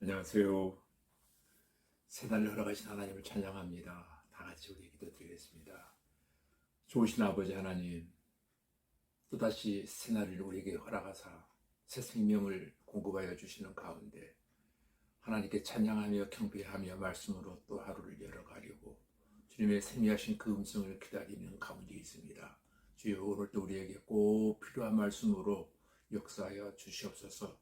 안녕하세요. 새날을 허락하신 하나님을 찬양합니다. 다 같이 우리 기도드리겠습니다. 좋으신 아버지 하나님, 또다시 새날을 우리에게 허락하사 새 생명을 공급하여 주시는 가운데 하나님께 찬양하며 경배하며 말씀으로 또 하루를 열어가려고 주님의 세미하신 그 음성을 기다리는 가운데 있습니다. 주여, 오늘도 우리에게 꼭 필요한 말씀으로 역사하여 주시옵소서.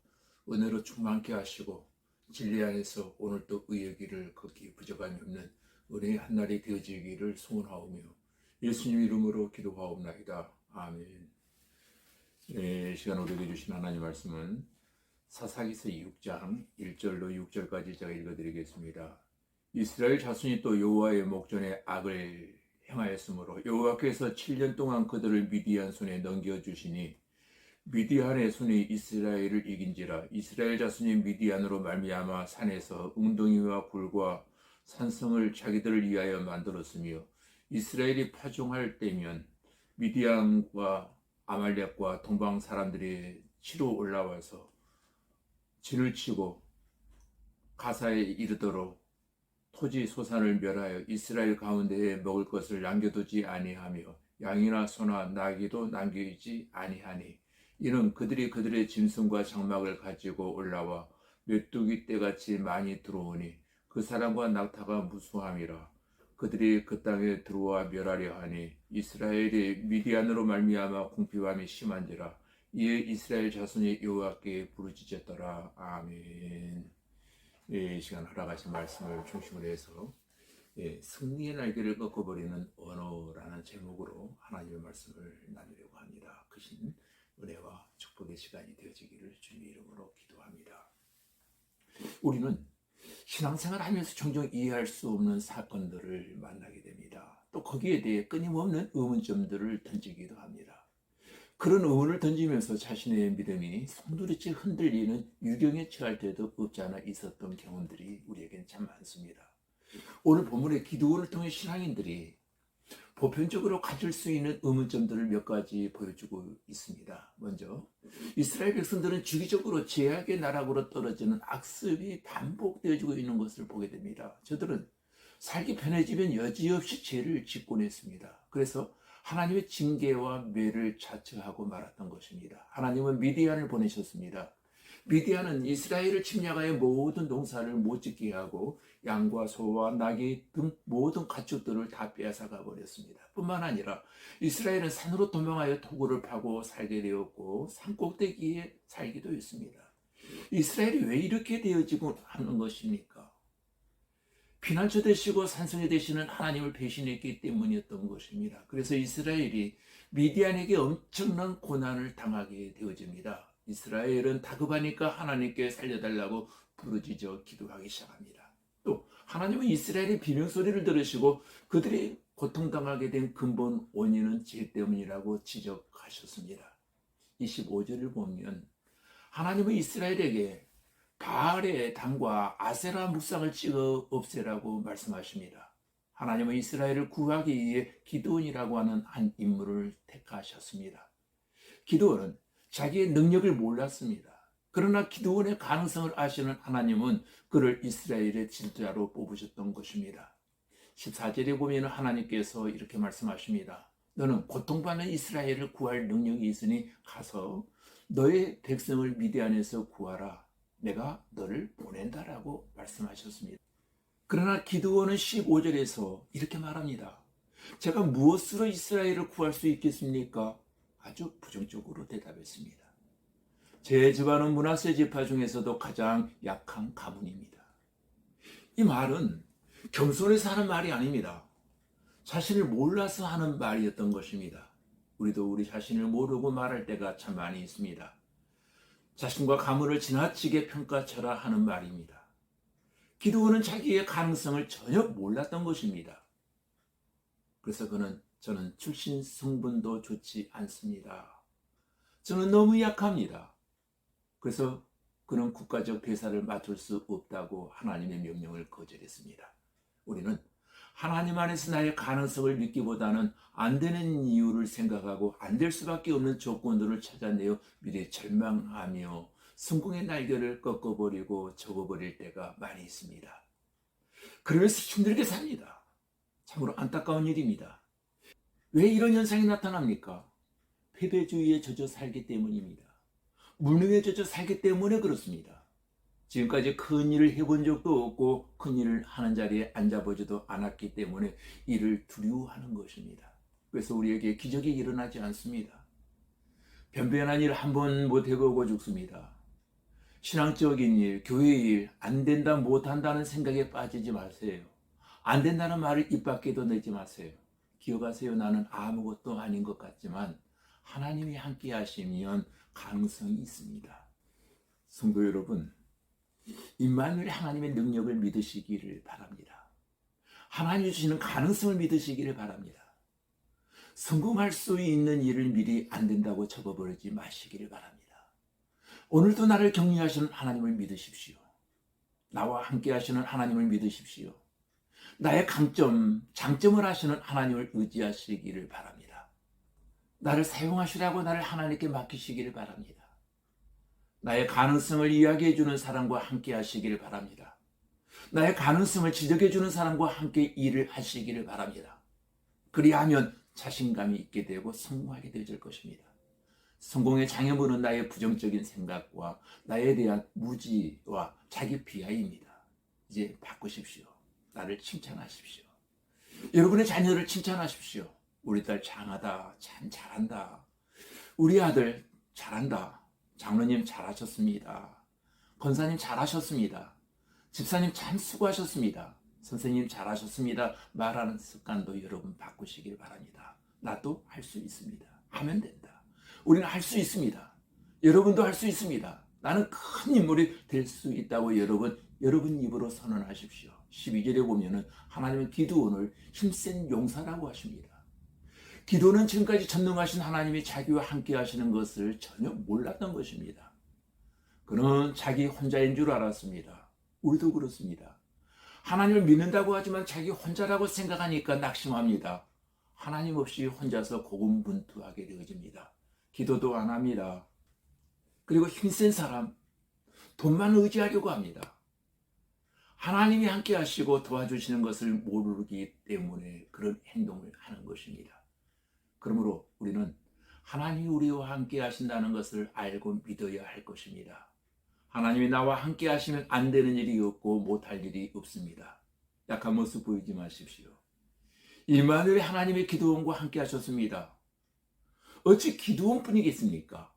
은혜로 충만케 하시고 진리 안에서 오늘도 의의 길을 걷기 부족함이 없는 은혜의 한날이 되어지기를 소원하오며 예수님 이름으로 기도하옵나이다. 아멘. 네, 시간 우리에게 주신 하나님 말씀은 사사기서 6장 1절로 6절까지 제가 읽어드리겠습니다. 이스라엘 자손이 또 여호와의 목전에 악을 행하였으므로 여호와께서 7년 동안 그들을 미디안 손에 넘겨주시니 미디안의 손이 이스라엘을 이긴지라. 이스라엘 자손이 미디안으로 말미암아 산에서 웅덩이와 굴과 산성을 자기들을 위하여 만들었으며 이스라엘이 파종할 때면 미디안과 아말렉과 동방 사람들이 치러 올라와서 진을 치고 가사에 이르도록 토지 소산을 멸하여 이스라엘 가운데에 먹을 것을 남겨두지 아니하며 양이나 소나 나귀도 남기지 아니하니 이는 그들이 그들의 짐승과 장막을 가지고 올라와 메뚜기 떼같이 많이 들어오니 그 사람과 낙타가 무수함이라. 그들이 그 땅에 들어와 멸하려 하니 이스라엘이 미디안으로 말미암아 공피함이 심한지라. 이에 이스라엘 자손이 여호와께 부르짖었더라. 아멘. 이 시간 허락하신 말씀을 중심으로 해서 승리의 날개를 꺾어버리는 언어라는 제목으로 하나님의 말씀을 나누려고 합니다. 크신 은혜와 축복의 시간이 되어지기를 주님의 이름으로 기도합니다. 우리는 신앙생활을 하면서 종종 이해할 수 없는 사건들을 만나게 됩니다. 또 거기에 대해 끊임없는 의문점들을 던지기도 합니다. 그런 의문을 던지면서 자신의 믿음이 송두리째 흔들리는 유경에 처할 때도 없지 않아 있었던 경험들이 우리에겐 참 많습니다. 오늘 본문의 기드온을 통해 신앙인들이 보편적으로 가질 수 있는 의문점들을 몇 가지 보여주고 있습니다. 먼저 이스라엘 백성들은 주기적으로 제약의 나락으로 떨어지는 악습이 반복되어지고 있는 것을 보게 됩니다. 저들은 살기 편해지면 여지없이 죄를 짓곤 했습니다. 그래서 하나님의 징계와 매를 자처하고 말았던 것입니다. 하나님은 미디안을 보내셨습니다. 미디안은 이스라엘을 침략하여 모든 농사를 못 짓게 하고 양과 소와 나귀 등 모든 가축들을 다 빼앗아가 버렸습니다. 뿐만 아니라 이스라엘은 산으로 도망하여 토굴을 파고 살게 되었고 산꼭대기에 살기도 했습니다. 이스라엘이 왜 이렇게 되어지고 하는 것입니까? 피난처 되시고 산성이 되시는 하나님을 배신했기 때문이었던 것입니다. 그래서 이스라엘이 미디안에게 엄청난 고난을 당하게 되어집니다. 이스라엘은 다급하니까 하나님께 살려달라고 부르짖어 기도하기 시작합니다. 또 하나님은 이스라엘의 비명소리를 들으시고 그들이 고통당하게 된 근본 원인은 죄 때문이라고 지적하셨습니다. 25절을 보면 하나님은 이스라엘에게 바알의 단과 아세라 묵상을 찍어 없애라고 말씀하십니다. 하나님은 이스라엘을 구하기 위해 기드온이라고 하는 한 인물을 택하셨습니다. 기드온은 자기의 능력을 몰랐습니다. 그러나 기드온의 가능성을 아시는 하나님은 그를 이스라엘의 지도자로 뽑으셨던 것입니다. 14절에 보면 하나님께서 이렇게 말씀하십니다. 너는 고통받는 이스라엘을 구할 능력이 있으니 가서 너의 백성을 미디안에서 구하라. 내가 너를 보낸다라고 말씀하셨습니다. 그러나 기드온은 15절에서 이렇게 말합니다. 제가 무엇으로 이스라엘을 구할 수 있겠습니까? 아주 부정적으로 대답했습니다. 제 집안은 므낫세 지파 중에서도 가장 약한 가문입니다. 이 말은 겸손해서 하는 말이 아닙니다. 자신을 몰라서 하는 말이었던 것입니다. 우리도 우리 자신을 모르고 말할 때가 참 많이 있습니다. 자신과 가문을 지나치게 평가쳐라 하는 말입니다. 기드온은 자기의 가능성을 전혀 몰랐던 것입니다. 그래서 저는 출신 성분도 좋지 않습니다. 저는 너무 약합니다. 그래서 그는 국가적 대사를 맡을 수 없다고 하나님의 명령을 거절했습니다. 우리는 하나님 안에서 나의 가능성을 믿기보다는 안 되는 이유를 생각하고 안 될 수밖에 없는 조건들을 찾아내어 미래에 절망하며 성공의 날개를 꺾어버리고 접어버릴 때가 많이 있습니다. 그러면서 힘들게 삽니다. 참으로 안타까운 일입니다. 왜 이런 현상이 나타납니까? 패배주의에 젖어 살기 때문입니다. 무능에 젖어 살기 때문에 그렇습니다. 지금까지 큰 일을 해본 적도 없고 큰 일을 하는 자리에 앉아보지도 않았기 때문에 이를 두려워하는 것입니다. 그래서 우리에게 기적이 일어나지 않습니다. 변변한 일 한 번 못 해보고 죽습니다. 신앙적인 일, 교회 일, 안 된다, 못 한다는 생각에 빠지지 마세요. 안 된다는 말을 입 밖에도 내지 마세요. 기억하세요. 나는 아무것도 아닌 것 같지만 하나님이 함께 하시면 가능성이 있습니다. 성도 여러분, 임마누엘 하나님의 능력을 믿으시기를 바랍니다. 하나님이 주시는 가능성을 믿으시기를 바랍니다. 성공할 수 있는 일을 미리 안 된다고 접어버리지 마시기를 바랍니다. 오늘도 나를 격려하시는 하나님을 믿으십시오. 나와 함께 하시는 하나님을 믿으십시오. 나의 강점, 장점을 하시는 하나님을 의지하시기를 바랍니다. 나를 사용하시라고 나를 하나님께 맡기시기를 바랍니다. 나의 가능성을 이야기해 주는 사람과 함께 하시기를 바랍니다. 나의 가능성을 지적해 주는 사람과 함께 일을 하시기를 바랍니다. 그리하면 자신감이 있게 되고 성공하게 되어질 것입니다. 성공의 장애물은 나의 부정적인 생각과 나에 대한 무지와 자기 비하입니다. 이제 바꾸십시오. 나를 칭찬하십시오. 여러분의 자녀를 칭찬하십시오. 우리 딸 장하다, 참 잘한다. 우리 아들 잘한다. 장로님 잘하셨습니다. 권사님 잘하셨습니다. 집사님 참 수고하셨습니다. 선생님 잘하셨습니다. 말하는 습관도 여러분 바꾸시길 바랍니다. 나도 할 수 있습니다. 하면 된다. 우리는 할 수 있습니다. 여러분도 할 수 있습니다. 나는 큰 인물이 될 수 있다고 여러분 입으로 선언하십시오. 12절에 보면은 하나님은 기드온을 힘센 용사라고 하십니다. 기드온은 지금까지 전능하신 하나님이 자기와 함께 하시는 것을 전혀 몰랐던 것입니다. 그는 자기 혼자인 줄 알았습니다. 우리도 그렇습니다. 하나님을 믿는다고 하지만 자기 혼자라고 생각하니까 낙심합니다. 하나님 없이 혼자서 고군분투하게 되어집니다. 기도도 안 합니다. 그리고 힘센 사람, 돈만 의지하려고 합니다. 하나님이 함께 하시고 도와주시는 것을 모르기 때문에 그런 행동을 하는 것입니다. 그러므로 우리는 하나님이 우리와 함께 하신다는 것을 알고 믿어야 할 것입니다. 하나님이 나와 함께 하시면 안 되는 일이 없고 못할 일이 없습니다. 약한 모습 보이지 마십시오. 임마누엘 하나님의 기드온과 함께 하셨습니다. 어찌 기드온뿐이겠습니까?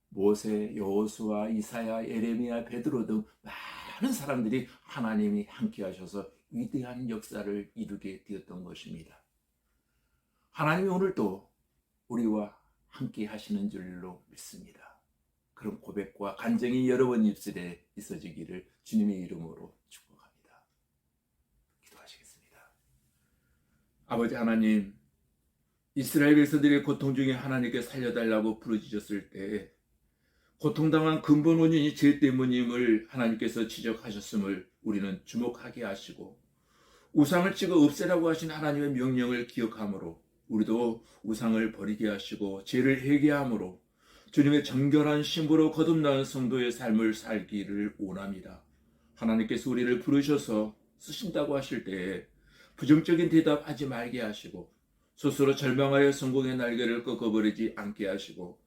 모세, 여호수아, 이사야, 예레미야, 베드로 등 많은 사람들이 하나님이 함께 하셔서 위대한 역사를 이루게 되었던 것입니다. 하나님이 오늘도 우리와 함께 하시는 줄로 믿습니다. 그런 고백과 간증이 여러분 입술에 있어지기를 주님의 이름으로 축복합니다. 기도하시겠습니다. 아버지 하나님, 이스라엘 백성들의 고통 중에 하나님께 살려달라고 부르짖었을 때 고통당한 근본 원인이 죄 때문임을 하나님께서 지적하셨음을 우리는 주목하게 하시고 우상을 찍어 없애라고 하신 하나님의 명령을 기억하므로 우리도 우상을 버리게 하시고 죄를 회개함으로 주님의 정결한 신부로 거듭나는 성도의 삶을 살기를 원합니다. 하나님께서 우리를 부르셔서 쓰신다고 하실 때에 부정적인 대답하지 말게 하시고 스스로 절망하여 성공의 날개를 꺾어버리지 않게 하시고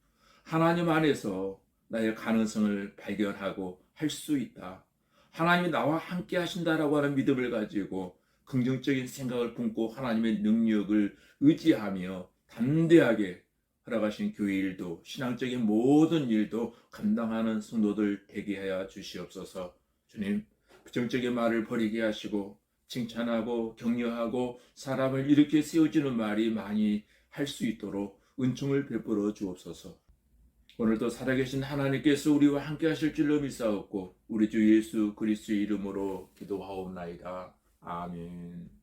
하나님 안에서 나의 가능성을 발견하고 할 수 있다. 하나님이 나와 함께 하신다라고 하는 믿음을 가지고 긍정적인 생각을 품고 하나님의 능력을 의지하며 담대하게 허락하신 교회 일도 신앙적인 모든 일도 감당하는 성도들 되게 하여 주시옵소서. 주님, 부정적인 말을 버리게 하시고 칭찬하고 격려하고 사람을 이렇게 세워주는 말이 많이 할 수 있도록 은총을 베풀어 주옵소서. 오늘도 살아계신 하나님께서 우리와 함께 하실 줄로 믿사옵고 우리 주 예수 그리스도의 이름으로 기도하옵나이다. 아멘.